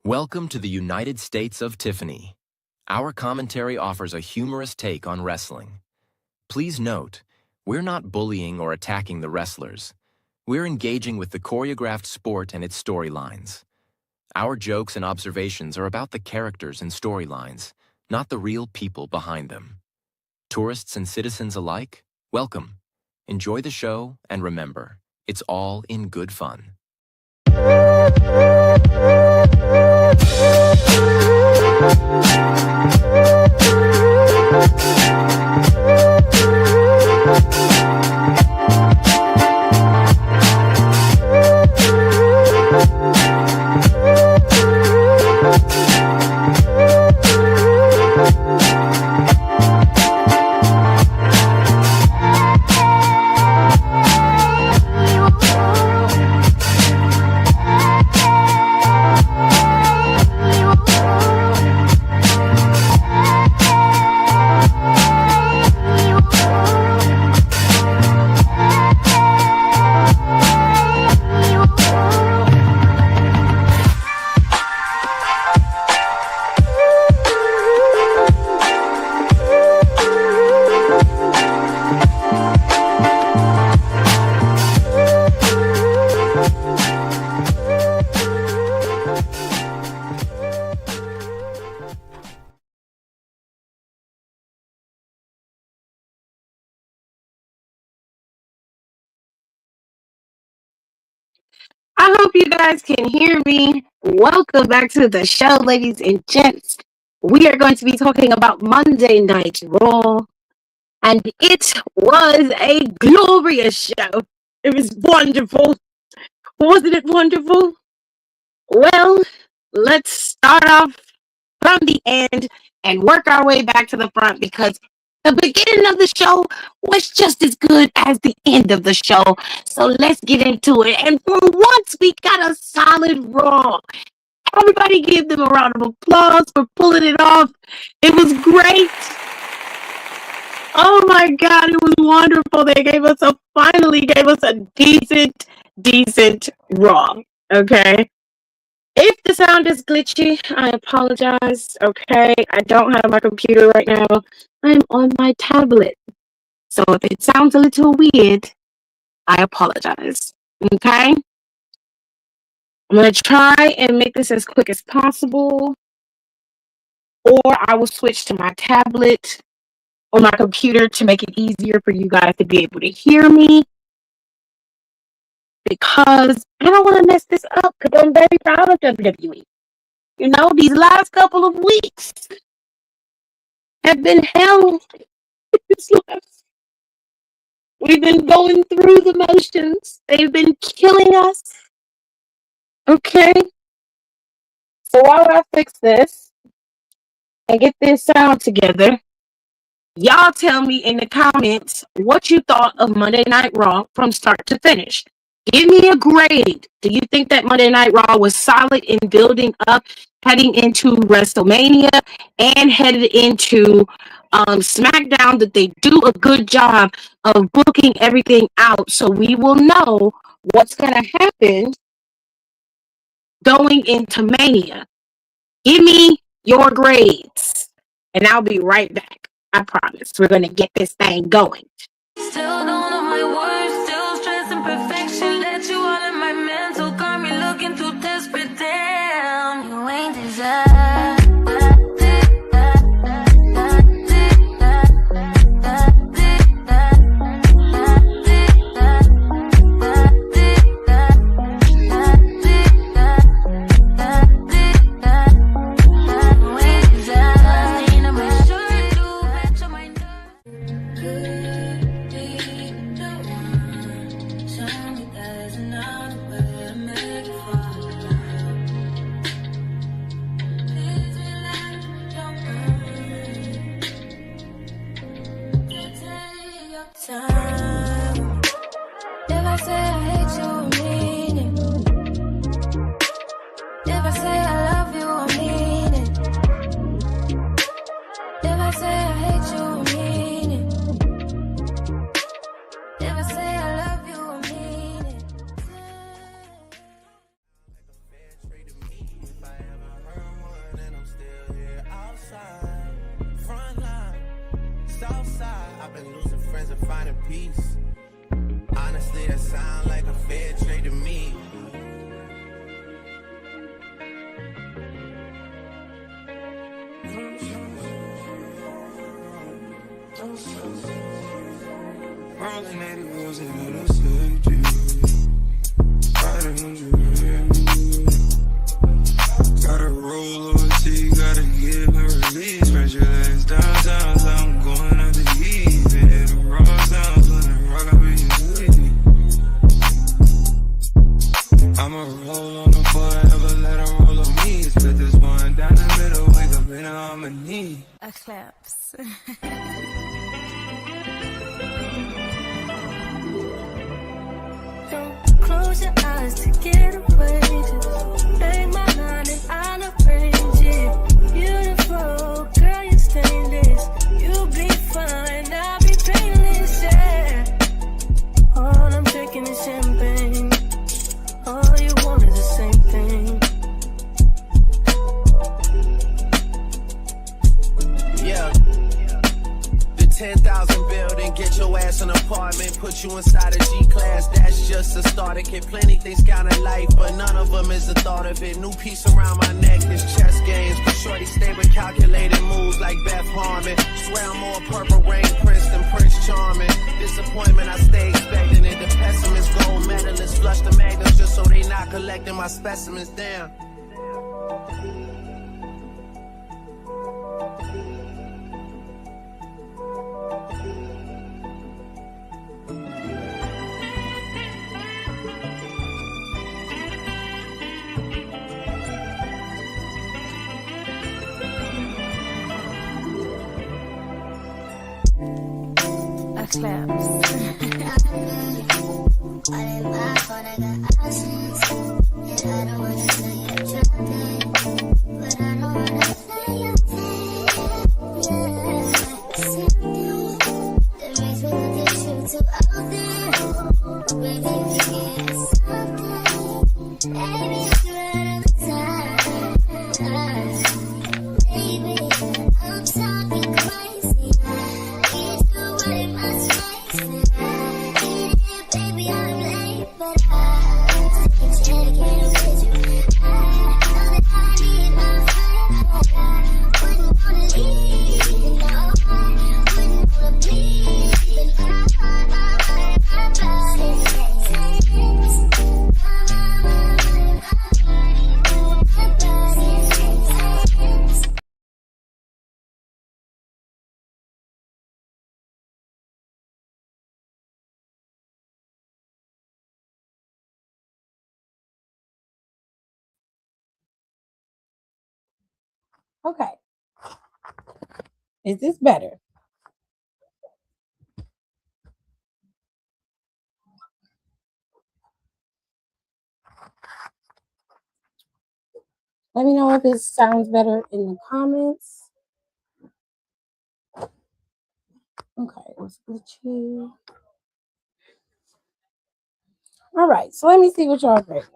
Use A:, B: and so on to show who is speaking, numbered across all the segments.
A: Welcome to the United States of Tiffany. Our commentary offers a humorous take on wrestling. Please note, we're not bullying or attacking the wrestlers. We're engaging with the choreographed sport and its storylines. Our jokes and observations are about the characters and storylines, not the real people behind them. Tourists and citizens alike, welcome. Enjoy the show, and remember, it's all in good fun.
B: I hope you guys can hear me. Welcome back to the show, ladies and gents. We are going to be talking about Monday Night Raw, and it was a glorious show. It was wonderful. Wasn't it wonderful? Well, let's start off from the end and work our way back to the front, because the beginning of the show was just as good as the end of the show. So let's get into it. And for once, we got a solid Raw. Everybody give them a round of applause for pulling it off. It was great. Oh my God, it was wonderful. They finally gave us a decent Raw. Okay. If the sound is glitchy, I apologize. Okay, I don't have my computer right now. I'm on my tablet. So if it sounds a little weird, I apologize. Okay? I'm going to try and make this as quick as possible. Or I will switch to my tablet or my computer to make it easier for you guys to be able to hear me. Because I don't want to mess this up, because I'm very proud of WWE. You know, these last couple of weeks have been hell. We've been going through the motions. They've been killing us. Okay. So while I fix this and get this sound together, y'all tell me in the comments what you thought of Monday Night Raw from start to finish. Give me a grade. Do you think that Monday Night Raw was solid in building up, heading into WrestleMania and headed into SmackDown, that they do a good job of booking everything out so we will know what's going to happen going into Mania? Give me your grades and I'll be right back. I promise. We're going to get this thing going.
C: Still don't know my words, still stressing perfection. Let you all in my mental, got me looking too desperate. Damn, you ain't desired.
D: a piece. Honestly, that sound like a fair trade to me. Rolling 80 wheels in a safety. Gotta roll over to you, gotta give a release. Spread your legs down, so I'm going up the heat. Hit the raw sounds, let it rock up in your sleep. I'ma roll on the forever, let her roll on me. Split this one down the middle, wake up in harmony.
C: A claps. Don't close your eyes to get away. Just make my mind and I'll arrange it. Beautiful, girl, you're stainless. You'll be fine, I'll be painless, yeah. All I'm drinking is champagne. All you want is the same thing.
D: Yeah. The 10,000 building, get your ass an apartment, put you inside a G-class, that's just a starter kit. Plenty things count in life, but none of them is the thought of it. New piece around my neck, this chess games, but shorty stay with calculated moves like Beth Harmon. Swear I'm more purple rain Prince than Prince Charming. Disappointment, I stay expecting it. The pessimist, gold medalists, flush the magnets just so they not collecting my specimens down.
C: A claps.
B: Okay. Is this better? Let me know if it sounds better in the comments. Okay, what's glitchy? All right, so let me see what y'all think.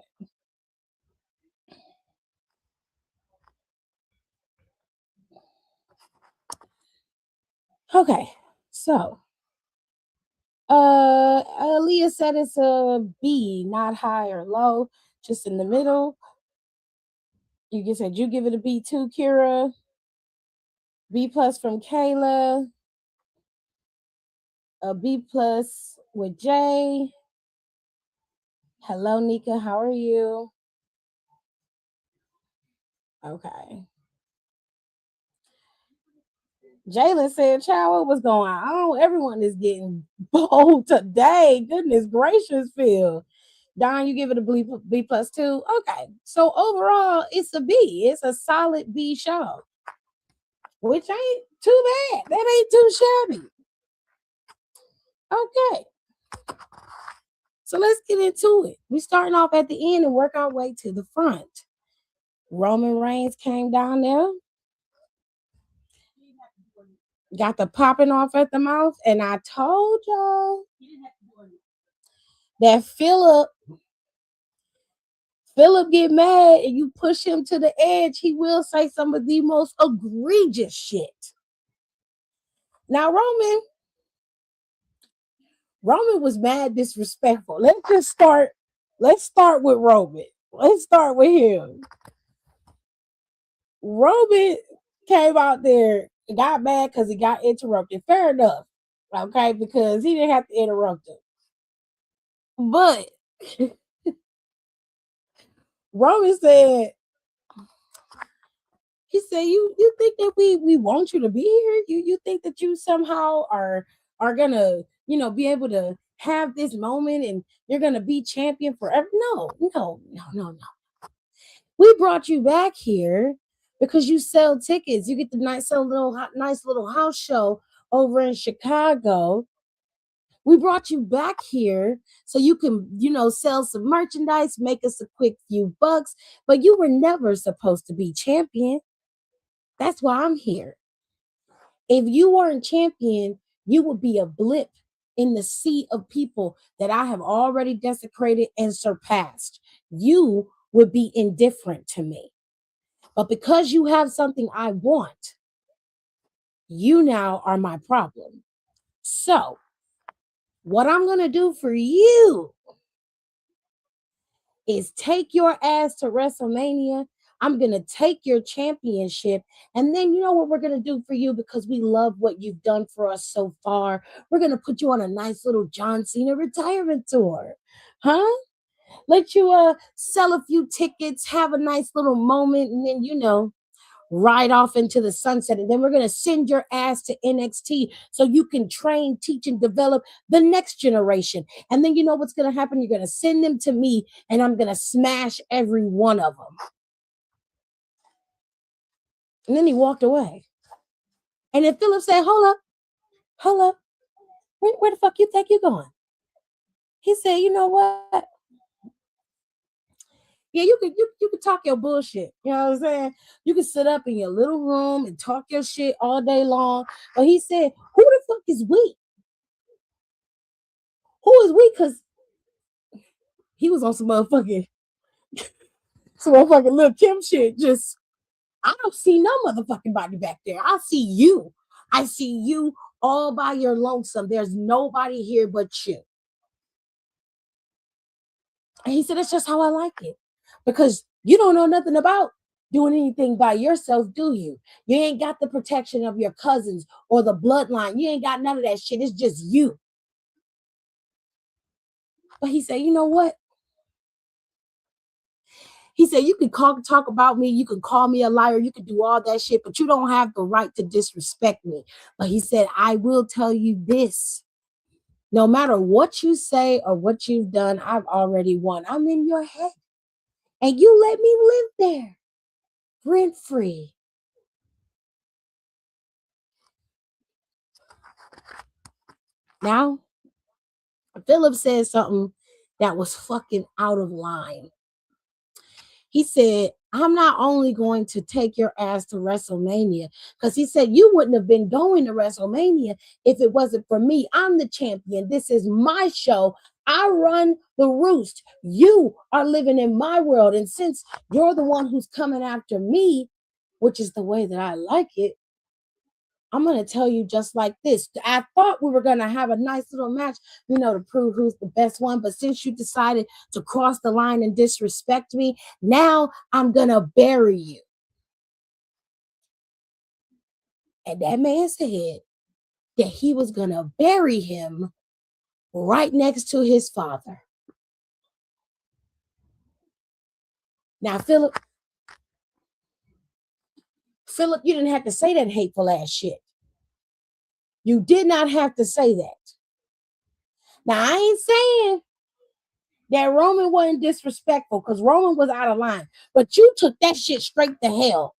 B: Okay, so Aaliyah said it's a B, not high or low, just in the middle. You said you give it a B too, Kira. B plus from Kayla. A B plus with Jay. Hello, Nika. How are you? Okay. Jalen said, "Child, what was going on? Everyone is getting bold today. Goodness gracious, Phil. Don, you give it a B plus too. Okay. So overall, it's a B. It's a solid B show, which ain't too bad. That ain't too shabby. Okay. So let's get into it. We're starting off at the end and work our way to the front. Roman Reigns came down there, got the popping off at the mouth, and I told y'all that Philip get mad and you push him to the edge, he will say some of the most egregious shit. Now, Roman, Roman was mad disrespectful. Let's start with Roman. Let's start with him. Roman came out there and got mad because he got interrupted. Fair enough. Okay, because he didn't have to interrupt him. But Roman said, he said, you think that we want you to be here? You think that you somehow are gonna, be able to have this moment and you're gonna be champion forever? No, no, no, no, no. We brought you back here because you sell tickets. You get the nice little house show over in Chicago. We brought you back here so you can, sell some merchandise, make us a quick few bucks, but you were never supposed to be champion. That's why I'm here. If you weren't champion, you would be a blip in the sea of people that I have already desecrated and surpassed. You would be indifferent to me. But because you have something I want, you now are my problem. So, what I'm going to do for you is take your ass to WrestleMania. I'm going to take your championship. And then you know what we're going to do for you because we love what you've done for us so far. We're going to put you on a nice little John Cena retirement tour. Huh? Let you sell a few tickets, have a nice little moment, and then, ride off into the sunset. And then we're going to send your ass to NXT so you can train, teach, and develop the next generation. And then you know what's going to happen? You're going to send them to me and I'm going to smash every one of them. And then he walked away. And then Philip said, hold up. Where the fuck you think you're going? He said, you know what? Yeah, you could talk your bullshit. You know what I'm saying? You can sit up in your little room and talk your shit all day long. But he said, who the fuck is we? Who is we? Because he was on some motherfucking Lil Kim shit. Just, I don't see no motherfucking body back there. I see you. I see you all by your lonesome. There's nobody here but you. And he said, that's just how I like it. Because you don't know nothing about doing anything by yourself, do you? You ain't got the protection of your cousins or the bloodline. You ain't got none of that shit. It's just you. But he said, you know what? He said, you can talk about me. You can call me a liar. You can do all that shit, but you don't have the right to disrespect me. But he said, I will tell you this. No matter what you say or what you've done, I've already won. I'm in your head. And you let me live there rent free. Now, Philip said something that was fucking out of line. He said, I'm not only going to take your ass to WrestleMania, because he said you wouldn't have been going to WrestleMania if it wasn't for me. I'm the champion. This is my show. I run the roost. You are living in my world. And since you're the one who's coming after me, which is the way that I like it, I'm going to tell you just like this. I thought we were going to have a nice little match, to prove who's the best one. But since you decided to cross the line and disrespect me, now I'm going to bury you. And that man said that he was going to bury him right next to his father. Now, Philip, you didn't have to say that hateful ass shit. You did not have to say that. Now, I ain't saying that Roman wasn't disrespectful because Roman was out of line, but you took that shit straight to hell.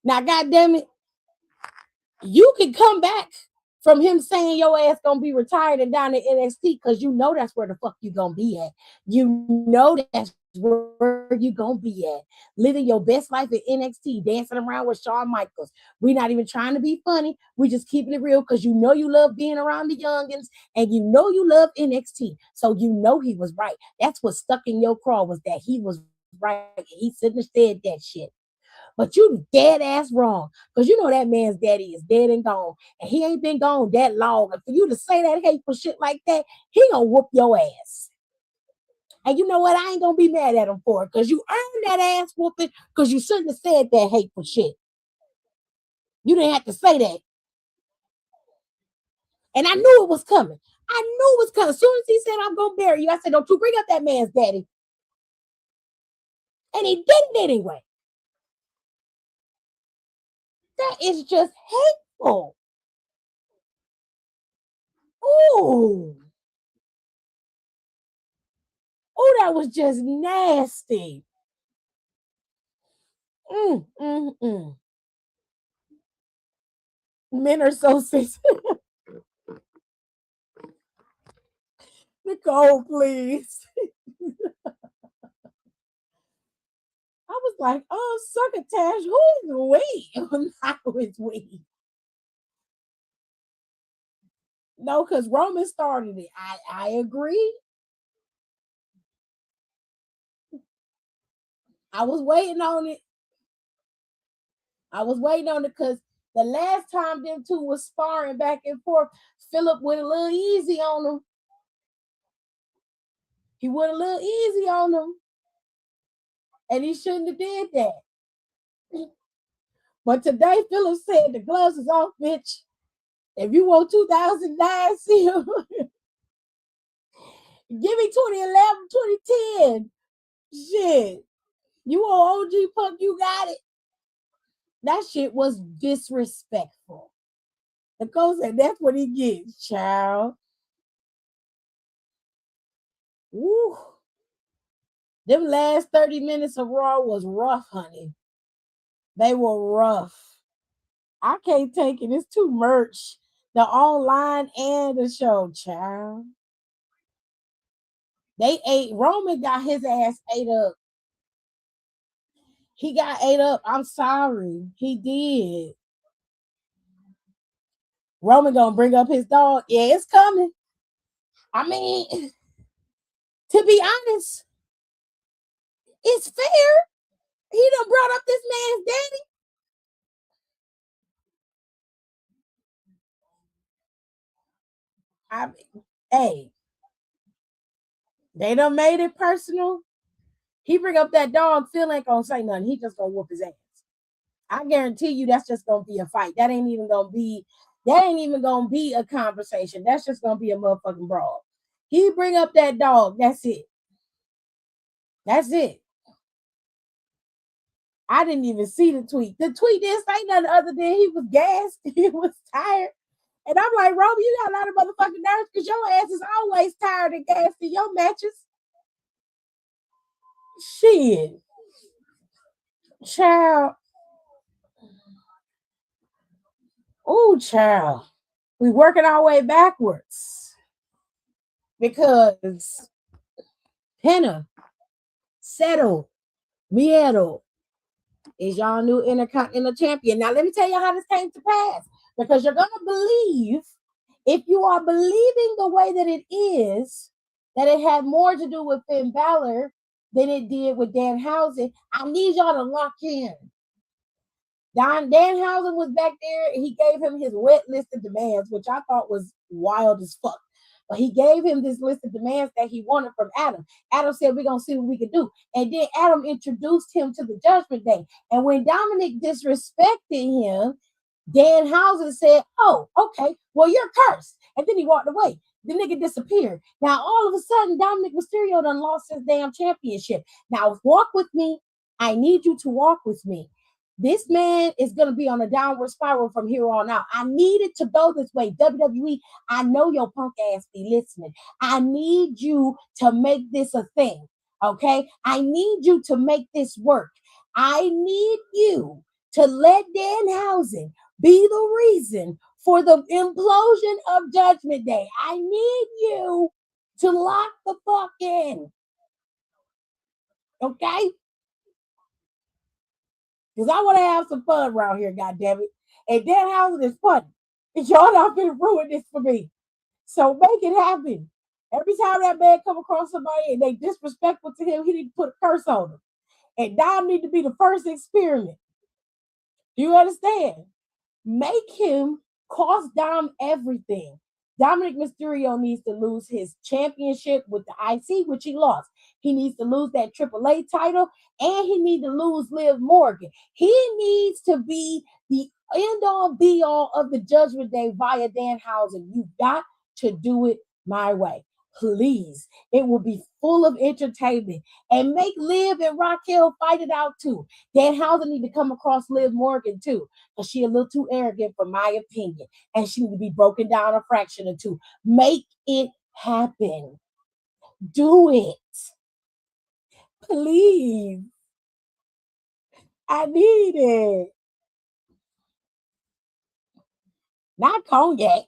B: Now, goddamn it, you can come back from him saying your ass gonna be retired and down in NXT because you know that's where the fuck you gonna be at. You know that's where you gonna be at, living your best life at NXT, dancing around with Shawn Michaels. We're not even trying to be funny. We just keeping it real because you know you love being around the youngins and you know you love NXT. So you know he was right. That's what stuck in your craw was that he was right. He shouldn't have said that shit.
E: But you dead ass wrong. Because you know that man's daddy is dead and gone. And he ain't been gone that long. And for you to say that hateful shit like that, he gonna whoop your ass. And you know what? I ain't gonna be mad at him for it. Because you earned that ass whooping because you shouldn't have said that hateful shit. You didn't have to say that. And I knew it was coming. I knew it was coming. As soon as he said, I'm gonna bury you, I said, don't you bring up that man's daddy. And he did it anyway. That is just hateful. Ooh. Oh, that was just nasty. Men are so sensitive. Nicole, please. I was like, oh, succotash, who is we? How is we? No, because Roman started it. I agree. I was waiting on it. I was waiting on it because the last time them two was sparring back and forth, Philip went a little easy on him. He went a little easy on him. And he shouldn't have did that. But today, Philip said the gloves is off, bitch. If you want 2009 seal, give me 2011, 2010. Shit. You want OG Punk, you got it. That shit was disrespectful. Nicole said that's what he gets, child. Woo. Them last 30 minutes of Raw was rough, honey. They were rough. I can't take it. It's too much. The online and the show, child. They ate. Roman got his ass ate up. He got ate up. I'm sorry. He did. Roman gonna bring up his dog. Yeah, it's coming. I mean, to be honest, it's fair. He done brought up this man's daddy. I mean, hey, they done made it personal. He bring up that dog, Phil ain't gonna say nothing. He just gonna whoop his ass. I guarantee you that's just gonna be a fight. That ain't even gonna be a conversation. That's just gonna be a motherfucking brawl. He bring up that dog. That's it. That's it. I didn't even see the tweet. The tweet didn't say nothing other than he was gassed. He was tired. And I'm like, Roby, you got a lot of motherfucking nerves because your ass is always tired and gassed in your matches. Shit. Child. Oh, child. We working our way backwards. Because Pena, Settle, Miedo is y'all new Intercontinental Champion. Now, let me tell you how this came to pass. Because you're going to believe, if you are believing the way that it is, that it had more to do with Finn Balor than it did with Danhausen, I need y'all to lock in. Danhausen was back there. He gave him his wet list of demands, which I thought was wild as fuck. But he gave him this list of demands that he wanted from Adam. Adam said, we're going to see what we can do. And then Adam introduced him to the Judgment Day. And when Dominic disrespected him, Danhausen said, oh, okay, well, you're cursed. And then he walked away. The nigga disappeared. Now, all of a sudden, Dominic Mysterio done lost his damn championship. Now, walk with me. I need you to walk with me. This man is going to be on a downward spiral from here on out. I need it to go this way. WWE, I know your punk ass be listening. I need you to make this a thing, okay? I need you to make this work. I need you to let Danhausen be the reason for the implosion of Judgment Day. I need you to lock the fuck in, okay? Because I want to have some fun around here, goddammit. And Danhausen is funny. And y'all not gonna ruin this for me. So make it happen. Every time that man come across somebody and they disrespectful to him, he need to put a curse on him. And Dom need to be the first experiment. Do you understand? Make him cost Dom everything. Dominic Mysterio needs to lose his championship with the IC, which he lost. He needs to lose that AAA title, and he needs to lose Liv Morgan. He needs to be the end-all, be-all of the Judgment Day via Danhausen. You got to do it my way. Please. It will be full of entertainment. And make Liv and Raquel fight it out too. Danhausen need to come across Liv Morgan too, because she a little too arrogant for my opinion. And she need to be broken down a fraction or two. Make it happen. Do it. Please. I need it. Not cognac.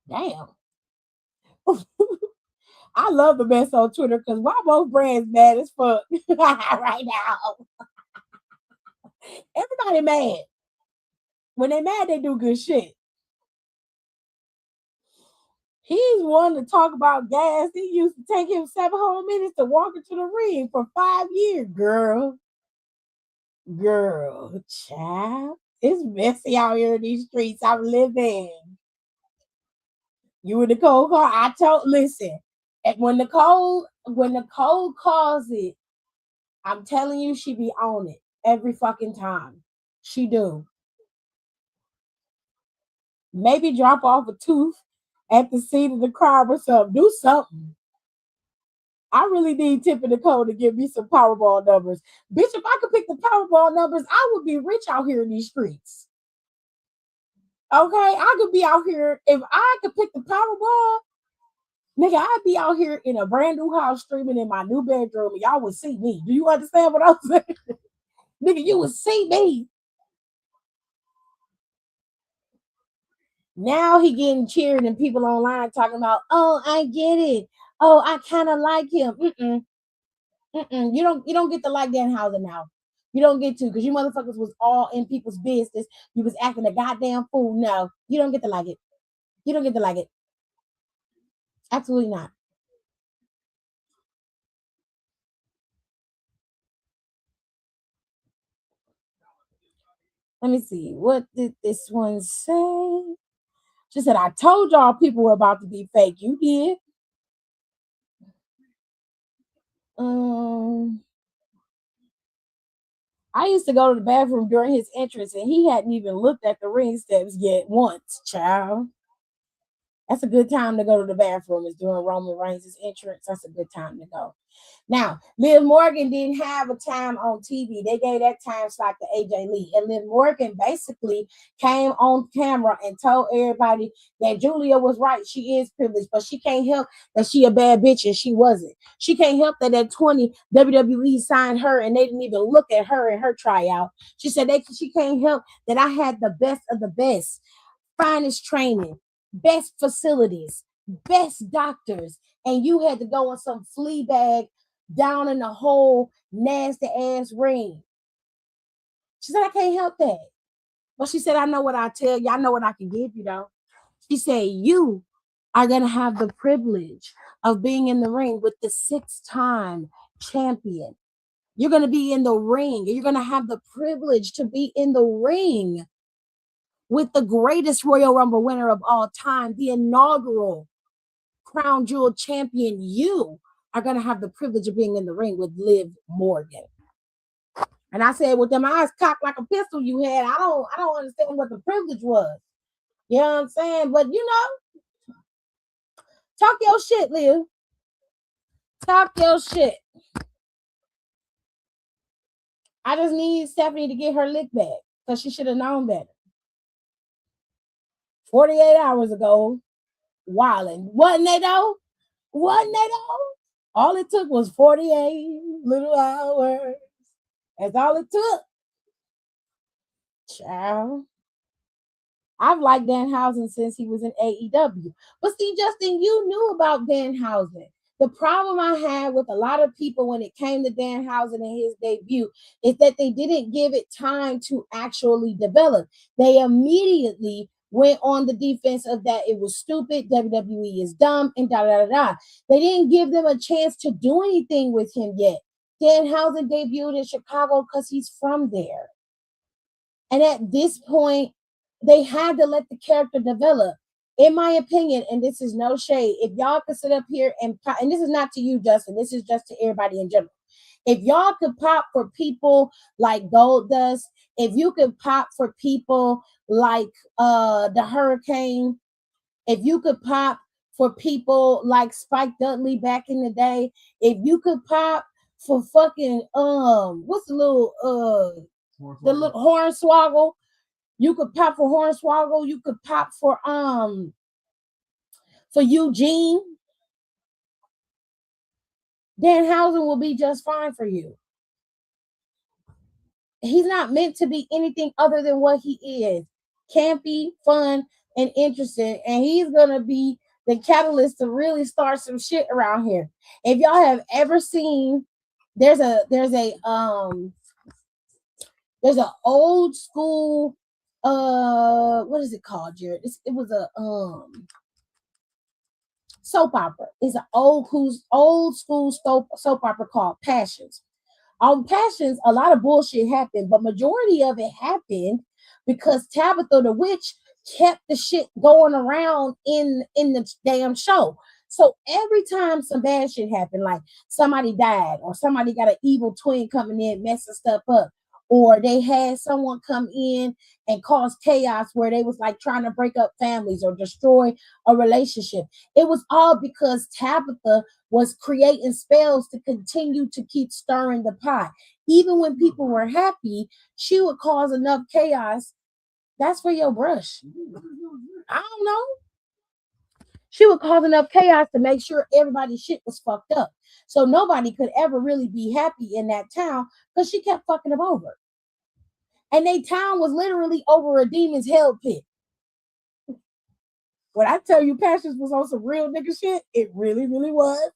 E: Damn. I love the mess on Twitter because why both brands mad as fuck right now? Everybody mad. When they mad, they do good shit. He's one to talk about gas. He used to take him 7 whole minutes to walk into the ring for 5 years. Girl, child. It's messy out here in these streets I'm living. You in the cold car? Listen. When Nicole calls it, I'm telling you, she be on it every fucking time. She do. Maybe drop off a tooth at the scene of the crime or something. Do something. I really need Tippy Nicole to give me some Powerball numbers. Bitch, if I could pick the Powerball numbers, I would be rich out here in these streets. Okay? I could be out here. If I could pick the Powerball, nigga, I'd be out here in a brand new house streaming in my new bedroom and y'all would see me. Do you understand what I'm saying? Nigga, you would see me. Now he getting cheered and people online talking about, oh, I get it. Oh, I kind of like him. You don't get to like Danhausen now. You don't get to, because you motherfuckers was all in people's business. You was acting a goddamn fool. No, you don't get to like it. You don't get to like it. Absolutely not. Let me see. What did this one say? She said, I told y'all people were about to be fake. You did. I used to go to the bathroom during his entrance, and he hadn't even looked at the ring steps yet once, child. That's a good time to go to the bathroom, is during Roman Reigns' entrance. That's a good time to go. Now, Liv Morgan didn't have a time on TV. They gave that time slot to AJ Lee. And Liv Morgan basically came on camera and told everybody that Julia was right. She is privileged, but she can't help that she a bad bitch and she wasn't. She can't help that at 20, WWE signed her and they didn't even look at her in her tryout. She said she can't help that I had the best of the best, finest training, best facilities, best doctors, and you had to go in some flea bag down in the whole nasty ass ring. She said, I can't help that. But she said, I know what I tell you. I know what I can give you, though. She said, you are going to have the privilege of being in the ring with the 6-time champion. You're going to be in the ring. You're going to have the privilege to be in the ring with the greatest Royal Rumble winner of all time, the inaugural Crown Jewel champion. You are going to have the privilege of being in the ring with Liv Morgan. And I said, with them eyes cocked like a pistol you had, I don't understand what the privilege was. You know what I'm saying? But you know, talk your shit, Liv. Talk your shit. I just need Stephanie to get her lick back because she should have known better. 48 hours ago, wildin'. Wasn't they though? All it took was 48 little hours. That's all it took. Child. I've liked Danhausen since he was in AEW. But see, Justin, you knew about Danhausen. The problem I had with a lot of people when it came to Danhausen and his debut is that they didn't give it time to actually develop. They immediately went on the defense of that it was stupid, WWE is dumb, and da-da-da-da. They didn't give them a chance to do anything with him yet. Danhausen debuted in Chicago because he's from there. And at this point, they had to let the character develop. In my opinion, and this is no shade, if y'all could sit up here and this is not to you, Justin, this is just to everybody in general. If y'all could pop for people like Gold Dust, if you could pop for people like the Hurricane, if you could pop for people like Spike Dudley back in the day, if you could pop for fucking what's the little Hornswoggle, you could pop for Hornswoggle, you could pop for Eugene, Danhausen will be just fine for you. He's not meant to be anything other than what he is. Campy, fun, and interesting. And he's gonna be the catalyst to really start some shit around here. If y'all have ever seen, there's an old school what is it called, Jared? It was a soap opera. It's an old school soap opera called Passions. On Passions, a lot of bullshit happened, but majority of it happened because Tabitha the witch kept the shit going around in the damn show. So every time some bad shit happened, like somebody died or somebody got an evil twin coming in messing stuff up, or they had someone come in and cause chaos where they was like trying to break up families or destroy a relationship, it was all because Tabitha was creating spells to continue to keep stirring the pot. Even when people were happy, she would cause enough chaos. That's for your brush. I don't know. She would cause enough chaos to make sure everybody's shit was fucked up. So nobody could ever really be happy in that town because she kept fucking them over. And their town was literally over a demon's hell pit. When I tell you Passions was on some real nigga shit, it really, really was.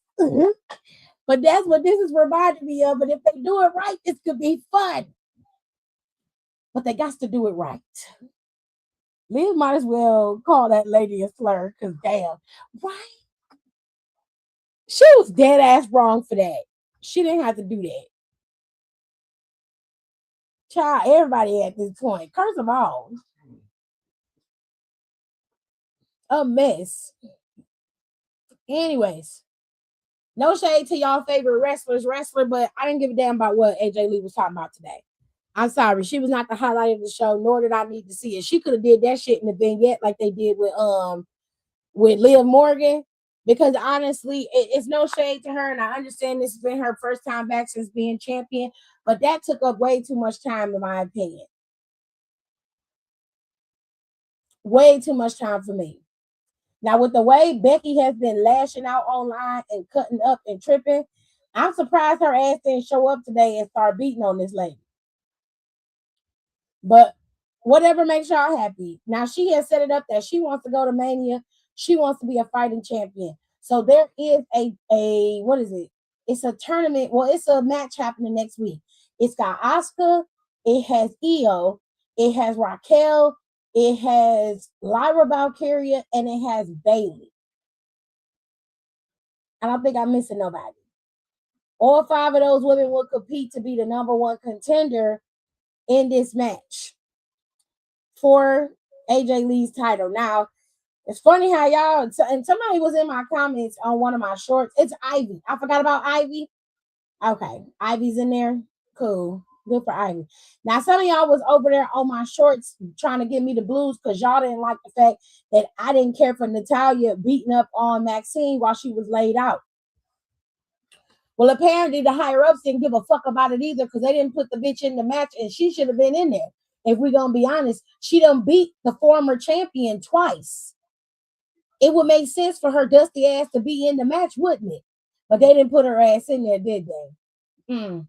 E: But that's what this is reminding me of. But if they do it right, this could be fun. But they got to do it right. Liv might as well call that lady a slur, because damn, right? She was dead ass wrong for that. She didn't have to do that. Child, everybody at this point, curse them all. A mess. Anyways, no shade to y'all favorite wrestler, but I didn't give a damn about what AJ Lee was talking about today. I'm sorry, she was not the highlight of the show, nor did I need to see it. She could have did that shit in the vignette like they did with Liv Morgan, because honestly, it's no shade to her, and I understand this has been her first time back since being champion, but that took up way too much time, in my opinion. Way too much time for me. Now, with the way Becky has been lashing out online and cutting up and tripping, I'm surprised her ass didn't show up today and start beating on this lady. But whatever makes y'all happy. Now, she has set it up that she wants to go to Mania. She wants to be a fighting champion. So there is a what is it? It's a tournament. Well, it's a match happening next week. It's got Asuka. It has Io. It has Raquel. It has Lyra Valkyria. And it has Bayley. I don't think I'm missing nobody. All 5 of those women will compete to be the number 1 contender in this match for AJ Lee's title. Now, it's funny how y'all, and somebody was in my comments on one of my shorts. It's Ivy. I forgot about Ivy. Okay, Ivy's in there. Cool. Good for Ivy. Now, some of y'all was over there on my shorts trying to give me the blues because y'all didn't like the fact that I didn't care for Natalya beating up on Maxine while she was laid out. Well, apparently the higher ups didn't give a fuck about it either because they didn't put the bitch in the match, and she should have been in there. If we're going to be honest, she done beat the former champion twice. It would make sense for her dusty ass to be in the match, wouldn't it? But they didn't put her ass in there, did they?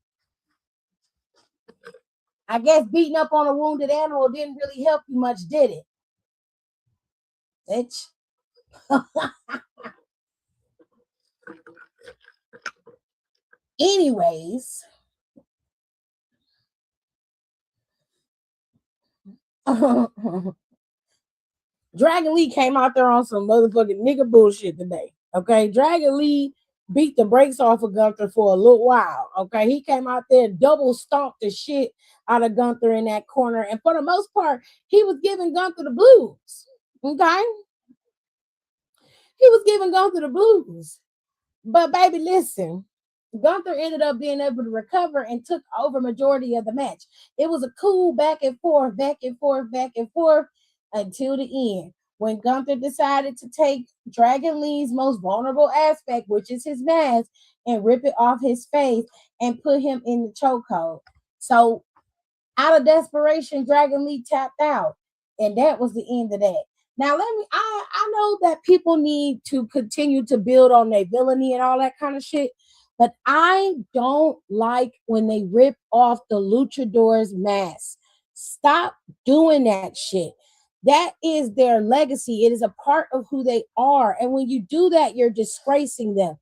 E: I guess beating up on a wounded animal didn't really help you much, did it? Bitch. Anyways, Dragon Lee came out there on some motherfucking nigga bullshit today. Okay, Dragon Lee beat the brakes off of Gunther for a little while. Okay, he came out there, double stomped the shit out of Gunther in that corner, and for the most part, he was giving Gunther the blues. Okay, he was giving Gunther the blues. But baby, listen, Gunther ended up being able to recover and took over majority of the match. It was a cool back and forth, back and forth, back and forth until the end. When Gunther decided to take Dragon Lee's most vulnerable aspect, which is his mask, and rip it off his face and put him in the chokehold. So out of desperation, Dragon Lee tapped out. And that was the end of that. Now I know that people need to continue to build on their villainy and all that kind of shit, but I don't like when they rip off the luchador's mask. Stop doing that shit. That is their legacy. It is a part of who they are. And when you do that, you're disgracing them.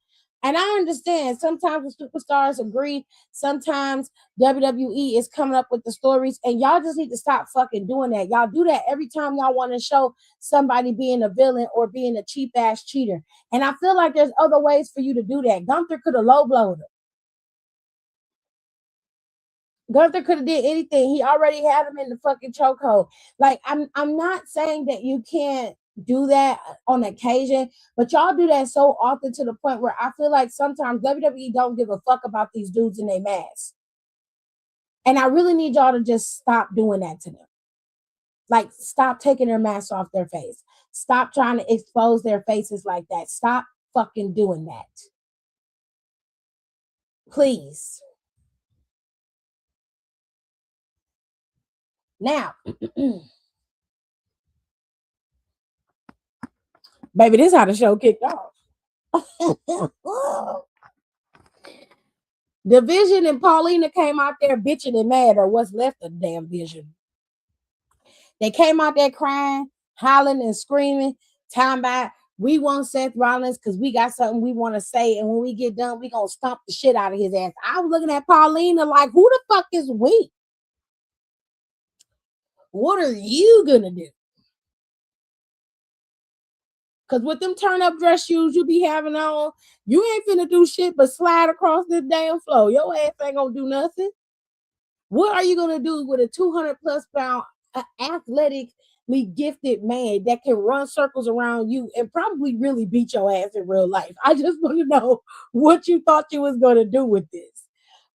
E: And I understand sometimes the superstars agree, sometimes WWE is coming up with the stories, and y'all just need to stop fucking doing that. Y'all do that every time y'all want to show somebody being a villain or being a cheap ass cheater. And I feel like there's other ways for you to do that. Gunther could have low blowed him. Gunther could have did anything. He already had him in the fucking chokehold. Like, I'm not saying that you can't do that on occasion, but y'all do that so often to the point where I feel like sometimes WWE don't give a fuck about these dudes in their masks. And I really need y'all to just stop doing that to them. Like, stop taking their masks off their face. Stop trying to expose their faces like that. Stop fucking doing that. Please. Now, baby, this is how the show kicked off. The Vision and Paulina came out there bitching and mad, or what's left of the damn Vision. They came out there crying, hollering, and screaming, talking about we want Seth Rollins because we got something we want to say, and when we get done, we gonna stomp the shit out of his ass. I was looking at Paulina like, who the fuck is we? What are you gonna do? Because with them turn-up dress shoes you be having on, you ain't finna do shit but slide across this damn floor. Your ass ain't gonna do nothing. What are you gonna do with a 200+ pound athletically gifted man that can run circles around you and probably really beat your ass in real life? I just want to know what you thought you was gonna do with this.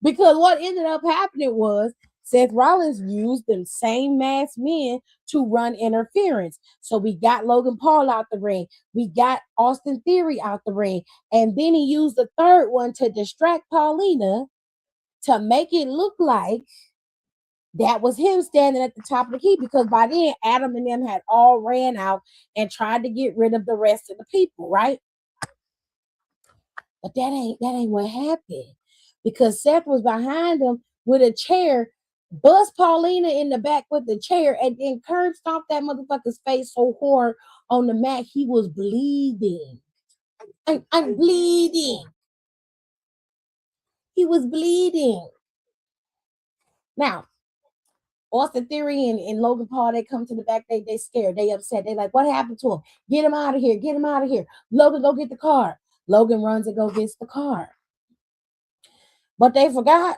E: Because what ended up happening was Seth Rollins used them same masked men to run interference. So we got Logan Paul out the ring. We got Austin Theory out the ring. And then he used the third one to distract Paulina to make it look like that was him standing at the top of the key. Because by then, Adam and them had all ran out and tried to get rid of the rest of the people, right? But that ain't what happened. Because Seth was behind him with a chair, bust Paulina in the back with the chair, and then curb stomped that motherfucker's face so hard on the mat he was bleeding. I'm bleeding. He was bleeding. Now, Austin Theory and Logan Paul, they come to the back, they scared, they upset. They like, what happened to him? Get him out of here, get him out of here. Logan, go get the car. Logan runs and go gets the car. But they forgot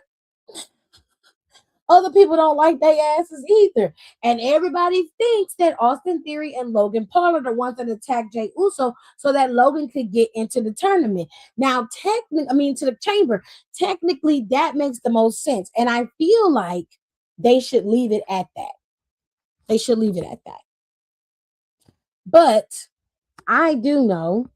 E: other people don't like their asses either. And everybody thinks that Austin Theory and Logan Paul are the ones that attacked Jey Uso so that Logan could get into the tournament. Now, to the chamber. Technically, that makes the most sense. And I feel like they should leave it at that. They should leave it at that. But I do know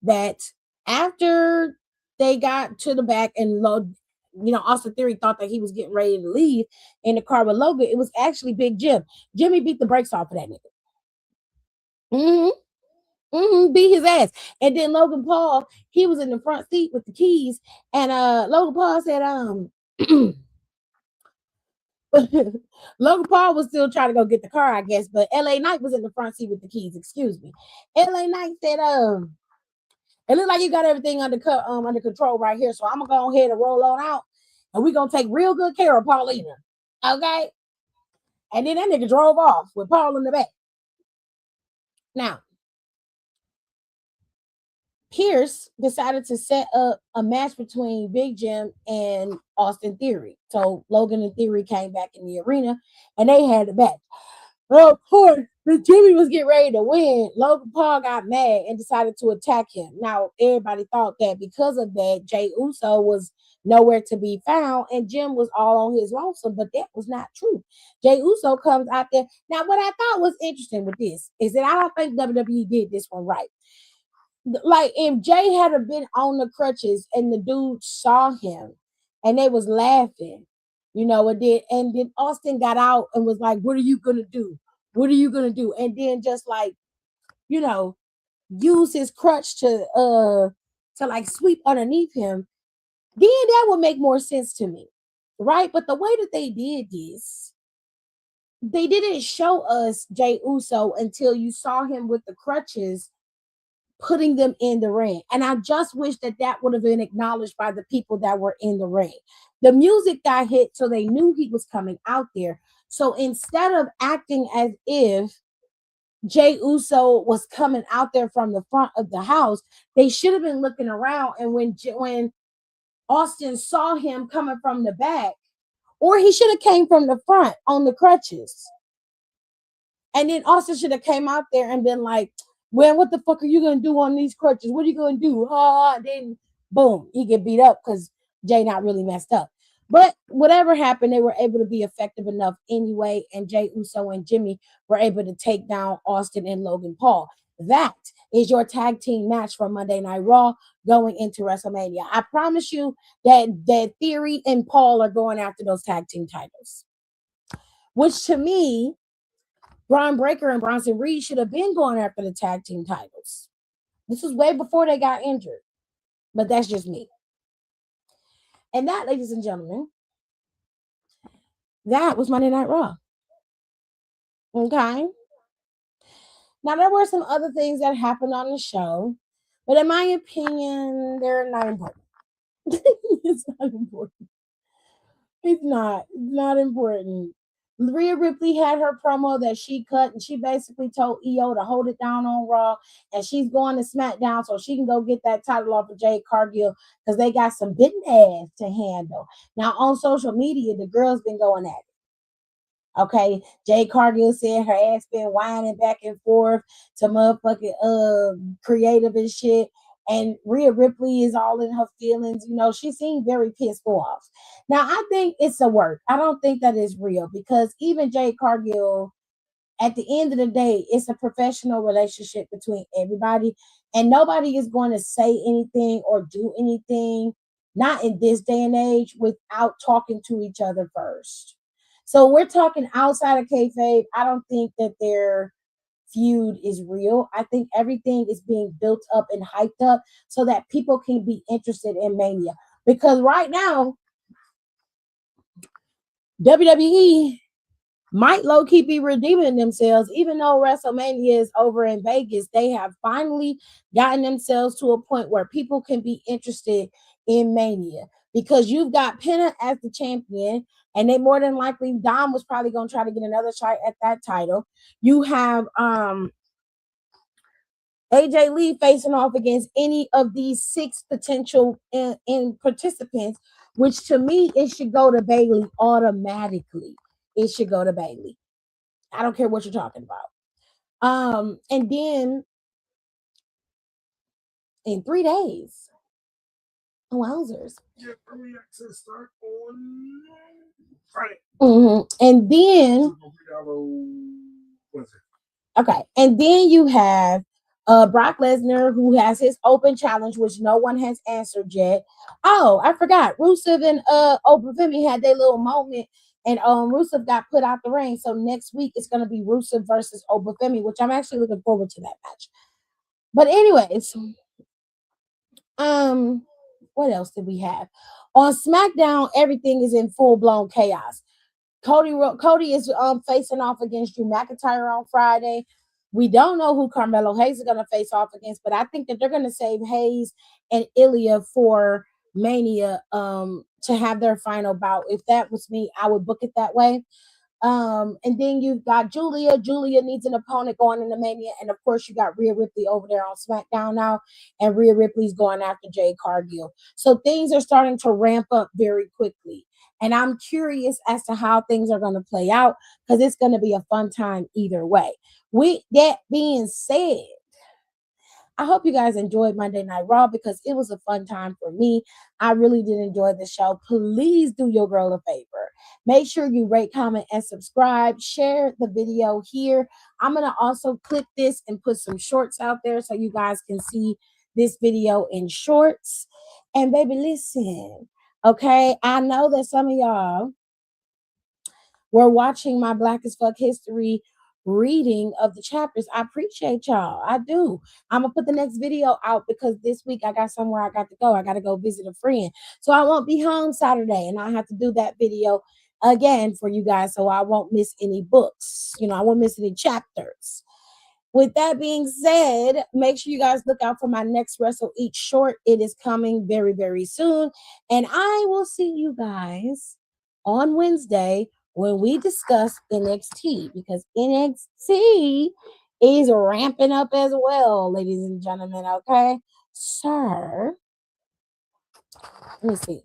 E: that after they got to the back and Austin Theory thought that he was getting ready to leave in the car with Logan, it was actually Big Jim. Jimmy beat the brakes off of that nigga. Beat his ass. And then Logan Paul, he was in the front seat with the keys, and Logan Paul said, Logan Paul was still trying to go get the car, I guess, but LA Knight was in the front seat with the keys. Excuse me. LA Knight said, it looks like you got everything under control right here. So I'm gonna go ahead and roll on out, and we're gonna take real good care of Paulina. Okay. And then that nigga drove off with Paul in the back. Now, Pierce decided to set up a match between Big Jim and Austin Theory. So Logan and Theory came back in the arena and they had a match. Well, of course, when Jimmy was getting ready to win, Logan Paul got mad and decided to attack him. Now, everybody thought that because of that, Jay Uso was nowhere to be found and Jim was all on his lonesome, but that was not true. Jay Uso comes out there. Now, what I thought was interesting with this is that I don't think WWE did this one right. Like, if Jay had been on the crutches and the dude saw him and they was laughing, and then Austin got out and was like, "What are you gonna do? What are you gonna do?" And then just like, you know, use his crutch to like sweep underneath him, then that would make more sense to me. Right? But the way that they did this, they didn't show us Jay Uso until you saw him with the crutches putting them in the ring. And I just wish that that would have been acknowledged by the people that were in the ring. The music got hit, so they knew he was coming out there. So instead of acting as if Jay Uso was coming out there from the front of the house, they should have been looking around. And when Austin saw him coming from the back, or he should have came from the front on the crutches. And then Austin should have came out there and been like, "Well, what the fuck are you gonna do on these crutches? What are you gonna do?" Then boom, he get beat up because Jay not really messed up. But whatever happened, they were able to be effective enough anyway. And Jay Uso and Jimmy were able to take down Austin and Logan Paul. That is your tag team match for Monday Night Raw going into WrestleMania. I promise you that Theory and Paul are going after those tag team titles. Which to me, Braun Breaker and Bronson Reed should have been going after the tag team titles. This was way before they got injured. But that's just me. And that, ladies and gentlemen, that was Monday Night Raw. Okay. Now, there were some other things that happened on the show, but in my opinion, they're not important. It's not important. It's not important. Rhea Ripley had her promo that she cut, and she basically told EO to hold it down on Raw, and she's going to SmackDown so she can go get that title off of Jade Cargill because they got some bitten ass to handle. Now, on social media, the girl's been going at it. Okay, Jade Cargill said her ass been whining back and forth to motherfucking creative and shit. And Rhea Ripley is all in her feelings. She seemed very pissed off. Now, I think it's a work. I don't think that is real because even Jade Cargill, at the end of the day, it's a professional relationship between everybody. And nobody is going to say anything or do anything, not in this day and age, without talking to each other first. So we're talking outside of kayfabe. I don't think that their feud is real. I think everything is being built up and hyped up so that people can be interested in Mania. Because right now, WWE might low-key be redeeming themselves. Even though WrestleMania is over in Vegas, they have finally gotten themselves to a point where people can be interested in Mania. Because you've got Penta as the champion, and they more than likely, Dom was probably going to try to get another shot at that title. You have AJ Lee facing off against any of these 6 potential in participants, which to me, it should go to Bayley automatically. It should go to Bayley. I don't care what you're talking about. And then in 3 days, wowzers.
F: Yeah, early access start on Friday.
E: And then, okay, and then you have Brock Lesnar, who has his open challenge, which no one has answered yet. Oh, I forgot. Rusev and Obafemi had their little moment, and Rusev got put out the ring. So next week it's going to be Rusev versus Obafemi, which I'm actually looking forward to that match. But anyways, what else did we have? On SmackDown, everything is in full-blown chaos. Cody is facing off against Drew McIntyre on Friday. We don't know who Carmelo Hayes is going to face off against, but I think that they're going to save Hayes and Ilya for Mania to have their final bout. If that was me, I would book it that way. And then you've got Julia. Julia needs an opponent going into Mania. And of course, you got Rhea Ripley over there on SmackDown now. And Rhea Ripley's going after Jade Cargill. So things are starting to ramp up very quickly. And I'm curious as to how things are going to play out because it's going to be a fun time either way. With that being said, I hope you guys enjoyed Monday Night Raw because it was a fun time for me. I really did enjoy the show. Please do your girl a favor. Make sure you rate, comment, and subscribe. Share the video here. I'm going to also clip this and put some shorts out there so you guys can see this video in shorts. And baby, listen, okay? I know that some of y'all were watching my Black as Fuck History reading of the chapters. I appreciate y'all. I do. I'm gonna put the next video out because this week I got somewhere I got to go. I got to go visit a friend. So I won't be home Saturday and I have to do that video again for you guys so I won't miss any books. I won't miss any chapters. With that being said, make sure you guys look out for my next Wrestle Eat short. It is coming very, very soon. And I will see you guys on Wednesday when we discuss NXT because NXT is ramping up as well, ladies and gentlemen. Okay, sir. Let me see.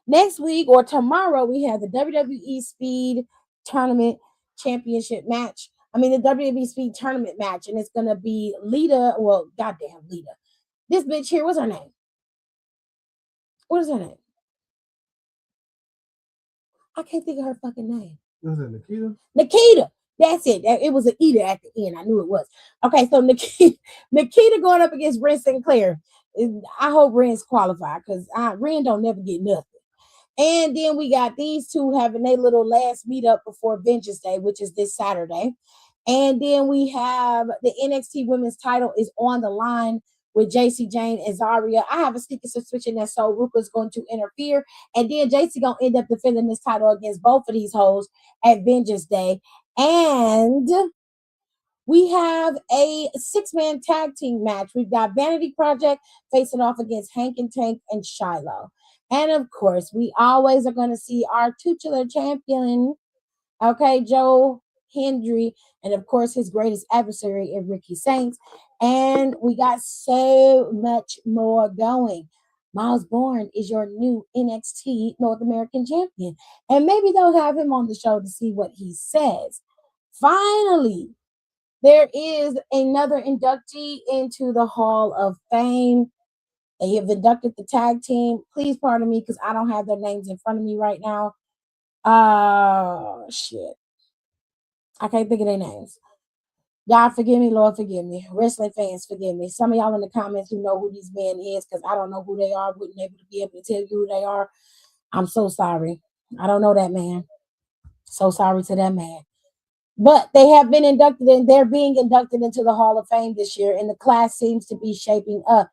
E: Next week or tomorrow, we have the WWE Speed Tournament Championship match. The WWE Speed Tournament match, and it's gonna be Lita. Well, goddamn Lita. This bitch here, what's her name? What is her name? I can't think of her fucking name.
F: Was it Nikita?
E: Nikita. That's it. It was an Ida at the end. I knew it was. Okay, so Nikita going up against Ren Sinclair. I hope Ren's qualified because Ren don't never get nothing. And then we got these two having their little last meetup before Vengeance Day, which is this Saturday. And then we have the NXT Women's title is on the line with JC Jane and Zarya. I have a sneaky suspicion that Sol Ruka's going to interfere. And then JC going to end up defending this title against both of these hoes at Vengeance Day. And we have a 6-man tag team match. We've got Vanity Project facing off against Hank and Tank and Shiloh. And of course, we always are going to see our titular champion, okay, Joe Hendry, and of course, his greatest adversary in Ricky Saints. And we got so much more going. Miles Bourne is your new NXT North American champion. And maybe they'll have him on the show to see what he says. Finally, there is another inductee into the Hall of Fame. They have inducted the tag team. Please pardon me because I don't have their names in front of me right now. Shit. I can't think of their names. God forgive me, Lord forgive me. Wrestling fans forgive me. Some of y'all in the comments who know who these men is because I don't know who they are, wouldn't be able to tell you who they are. I'm so sorry. I don't know that man. So sorry to that man. But they have been inducted and they're being inducted into the Hall of Fame this year, and the class seems to be shaping up.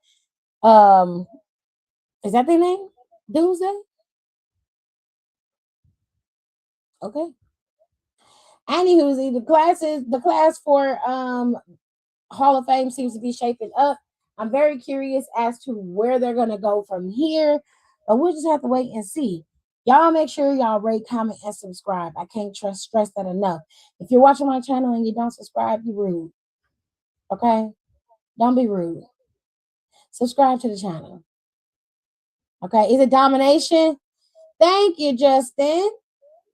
E: Is that their name? Doomsday? Okay. Anywho, the class for Hall of Fame seems to be shaping up. I'm very curious as to where they're gonna go from here, but we'll just have to wait and see. Y'all make sure y'all rate, comment, and subscribe. I can't stress that enough. If you're watching my channel and you don't subscribe, you're rude. Okay? Don't be rude. Subscribe to the channel. Okay? Is it domination? Thank you, Justin.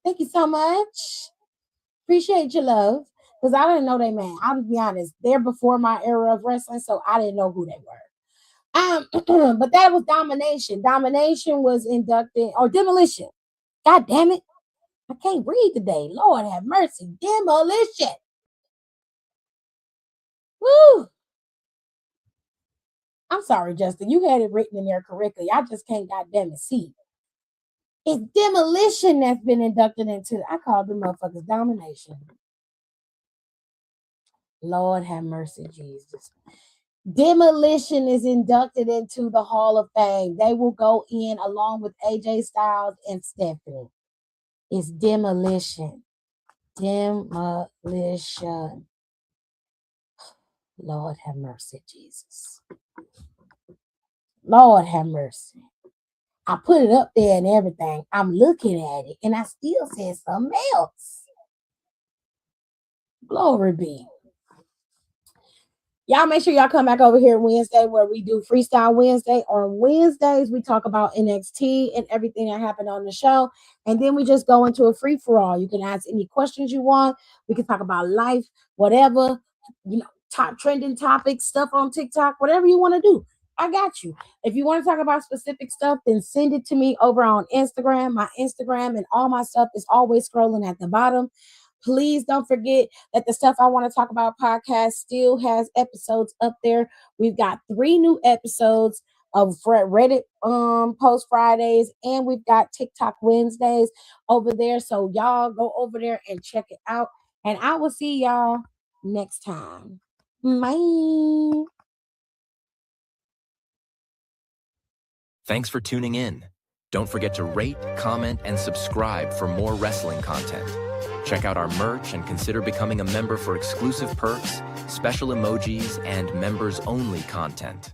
E: Thank you so much. Appreciate your love. Because I didn't know they man. I'll be honest. They're before my era of wrestling, so I didn't know who they were. But that was domination. Domination was inducted, or demolition. God damn it. I can't read today. Lord have mercy. Demolition. Woo. I'm sorry, Justin. You had it written in there correctly. I just can't goddamn it see. It's demolition that's been inducted into. I call them motherfuckers domination. Lord have mercy, Jesus. Demolition is inducted into the Hall of Fame. They will go in along with AJ Styles and Stephanie. It's demolition. Demolition. Lord have mercy, Jesus. Lord have mercy. I put it up there and everything. I'm looking at it and I still said something else. Glory be. Y'all make sure y'all come back over here Wednesday where we do Freestyle Wednesday. On Wednesdays, we talk about NXT and everything that happened on the show. And then we just go into a free for all. You can ask any questions you want. We can talk about life, whatever, top trending topics, stuff on TikTok, whatever you want to do. I got you. If you want to talk about specific stuff, then send it to me over on Instagram. My Instagram and all my stuff is always scrolling at the bottom. Please don't forget that the Stuff I Want to Talk About podcast still has episodes up there. We've got 3 new episodes of Reddit post Fridays, and we've got TikTok Wednesdays over there. So y'all go over there and check it out. And I will see y'all next time. Bye.
A: Thanks for tuning in. Don't forget to rate, comment, and subscribe for more wrestling content. Check out our merch and consider becoming a member for exclusive perks, special emojis, and members-only content.